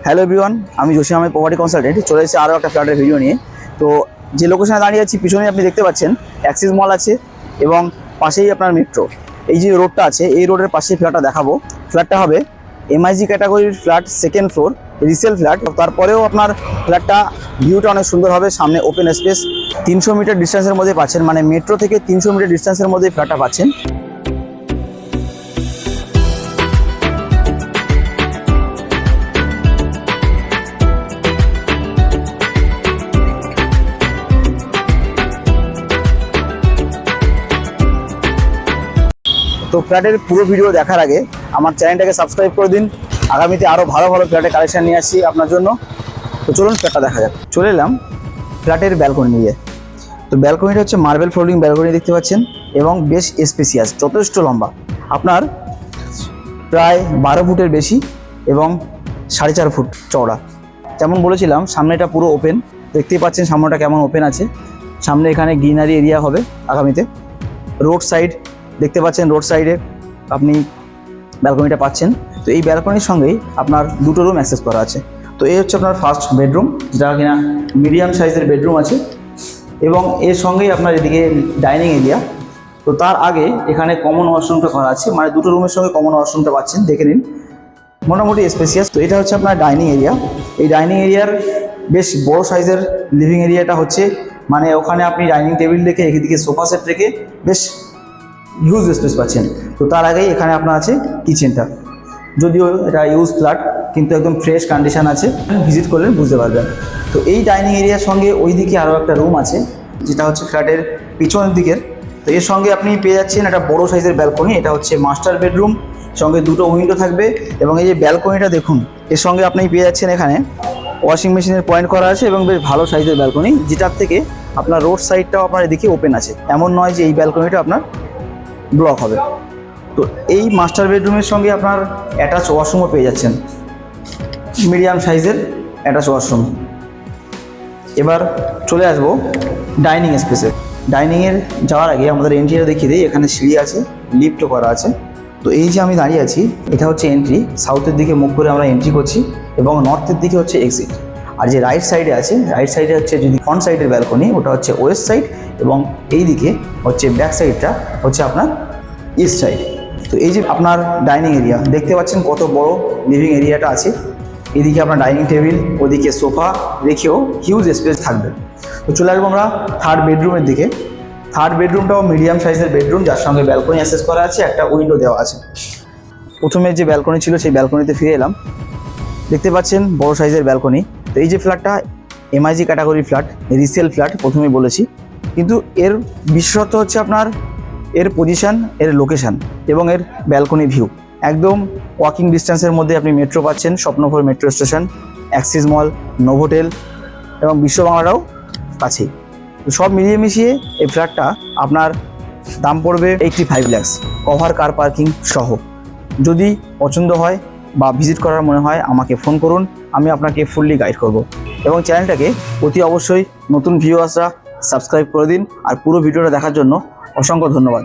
Hello everyone, আমি Jasim Ahmed property consultant চলে এসেছি আরও একটা ফ্ল্যাটের ভিডিও নিয়ে। তো যে লোকেশনে দাঁড়িয়ে আছি পিছনে আপনি দেখতে পাচ্ছেন অ্যাক্সিস মল আছে এবং পাশেই আপনার মেট্রো। এই যে রোডটা আছে এই রোডের পাশেই ফ্ল্যাটটা দেখাবো। ফ্ল্যাটটা হবে এমআইজি ক্যাটাগরির flat, second floor, resale flat. তারপরেও আপনার ফ্ল্যাটটা ভিউটা অনেক সুন্দর হবে, সামনে ওপেন স্পেস। 300 মিটার ডিস্টেন্সের মধ্যে পাচ্ছেন, মানে মেট্রো থেকে 300 মিটার ডিস্টেন্সের মধ্যে ফ্ল্যাটটা পাচ্ছেন। তো ফ্ল্যাটের পুরো ভিডিও দেখার আগে আমার চ্যানেলটাকে সাবস্ক্রাইব করে দিন। আগামীতে আরও ভালো ভালো ফ্ল্যাটের কালেকশন নিয়ে আসি আপনার জন্য। তো চলুন ফ্ল্যাটটা দেখা যাক। চলে এলাম ফ্ল্যাটের ব্যালকনি নিয়ে। তো ব্যালকনিটা হচ্ছে মার্বেল ফ্লোরিং ব্যালকনি দেখতে পাচ্ছেন এবং বেশ স্পেসিয়াস, যথেষ্ট লম্বা, আপনার প্রায় 12 ফুটের বেশি এবং 4.5 ফুট চওড়া। যেমন বলেছিলাম সামনেটা পুরো ওপেন, দেখতেই পাচ্ছেন সামনেটা কেমন ওপেন আছে। সামনে এখানে গ্রিনারি এরিয়া হবে আগামীতে। রোড সাইড দেখতে পাচ্ছেন, রোড সাইডে আপনি ব্যালকনিটা পাচ্ছেন। তো এই ব্যালকনির সঙ্গেই আপনার দুটো রুম অ্যাক্সেস করা আছে। তো এই হচ্ছে আপনার ফার্স্ট বেডরুম, যেটা কিনা মিডিয়াম সাইজের বেডরুম আছে এবং এর সঙ্গেই আপনার এদিকে ডাইনিং এরিয়া। তো তার আগে এখানে কমন ওয়াশরুমটা করা আছে, মানে দুটো রুমের সঙ্গে কমন ওয়াশরুমটা পাচ্ছেন, দেখে নিন, মোটামুটি স্পেসিয়াস। তো এটা হচ্ছে আপনার ডাইনিং এরিয়া। এই ডাইনিং এরিয়ার বেশ বড় সাইজের লিভিং এরিয়াটা হচ্ছে, মানে ওখানে আপনি ডাইনিং টেবিল রেখে এদিকে সোফা সেট রেখে বেশ হিউজ স্পেস পাচ্ছেন। তো তার আগেই এখানে আপনার আছে কিচেনটা, যদিও এটা ইউজ ফ্ল্যাট কিন্তু একদম ফ্রেশ কন্ডিশন আছে, ভিজিট করলে বুঝতে পারবেন। তো এই ডাইনিং এরিয়ার সঙ্গে ওই দিকে আরও একটা রুম আছে, যেটা হচ্ছে ফ্ল্যাটের পিছনের দিকের। তো এর সঙ্গে আপনি পেয়ে যাচ্ছেন একটা বড় সাইজের ব্যালকনি, এটা হচ্ছে মাস্টার বেডরুম, সঙ্গে দুটো উইন্ডো থাকবে। এবং এই যে ব্যালকনিটা দেখুন, এর সঙ্গে আপনি পেয়ে যাচ্ছেন এখানে ওয়াশিং মেশিনের পয়েন্ট করা আছে এবং বেশ ভালো সাইজের ব্যালকনি, যেটার থেকে আপনার রোড সাইডটাও আপনার এদিকে ওপেন আছে। এমন নয় যে এই ব্যালকনিটা আপনার ব্লক হবে। তো এই মাস্টার বেডরুমের সঙ্গে আপনার অ্যাটাচ ওয়াশরুমও পেয়ে যাচ্ছেন, মিডিয়াম সাইজের অ্যাটাচ ওয়াশরুম। এবার চলে আসবো ডাইনিং স্পেসে। ডাইনিংয়ের যাওয়ার আগে আমাদের এন্ট্রিটা দেখিয়ে দিই। এখানে সিঁড়ি আছে, লিফটও করা আছে। তো এই যে আমি দাঁড়িয়ে আছি, এটা হচ্ছে এন্ট্রি। সাউথের দিকে মুখ করে আমরা এন্ট্রি করছি এবং নর্থের দিকে হচ্ছে এক্সিট। আর যে রাইট সাইডে আছে, রাইট সাইডে হচ্ছে যদি ফ্রন্ট সাইডের ব্যালকনি, ওটা হচ্ছে ওয়েস্ট সাইড এবং এই দিকে হচ্ছে ব্যাক সাইডটা হচ্ছে আপনার ইস্ট সাইড। তো এই যে আপনার ডাইনিং এরিয়া দেখতে পাচ্ছেন কত বড় লিভিং এরিয়াটা আছে। এদিকে আপনার ডাইনিং টেবিল, ওদিকে সোফা রেখেও হিউজ স্পেস থাকবে। তো চলে আসবো আমরা থার্ড বেডরুমের দিকে। থার্ড বেডরুমটাও মিডিয়াম সাইজের বেডরুম, যার সঙ্গে ব্যালকনি অ্যাক্সেস করা আছে, একটা উইন্ডো দেওয়া আছে। প্রথমে যে ব্যালকনি ছিল সেই ব্যালকনিতে ফিরে এলাম। দেখতে পাচ্ছেন বড় সাইজের ব্যালকনি। তো এই যে ফ্ল্যাটটা MIG category flat, resale flat প্রথমেই বলেছি, কিন্তু এর বিশেষত্ব হচ্ছে আপনার এর পজিশন, এর লোকেশান এবং এর ব্যালকনি ভিউ। একদম ওয়াকিং ডিস্টেন্সের মধ্যে আপনি মেট্রো পাচ্ছেন, স্বপ্নপুর মেট্রো স্টেশন, অ্যাক্সিস মল, নোভোটেল এবং বিশ্ব বাংলাটাও কাছেই। তো সব মিলিয়ে মিশিয়ে এই ফ্ল্যাটটা আপনার দাম পড়বে 85 লাখ, কভার কার পার্কিং সহ। যদি পছন্দ হয় বা ভিজিট করার মনে হয় আমাকে ফোন করুন, আমি আপনাকে ফুললি গাইড করব। এবং চ্যানেলটাকে অতি অবশ্যই নতুন ভিউয়ার্সরা সাবস্ক্রাইব করে দিন। আর পুরো ভিডিওটা দেখার জন্য অসংখ্য ধন্যবাদ।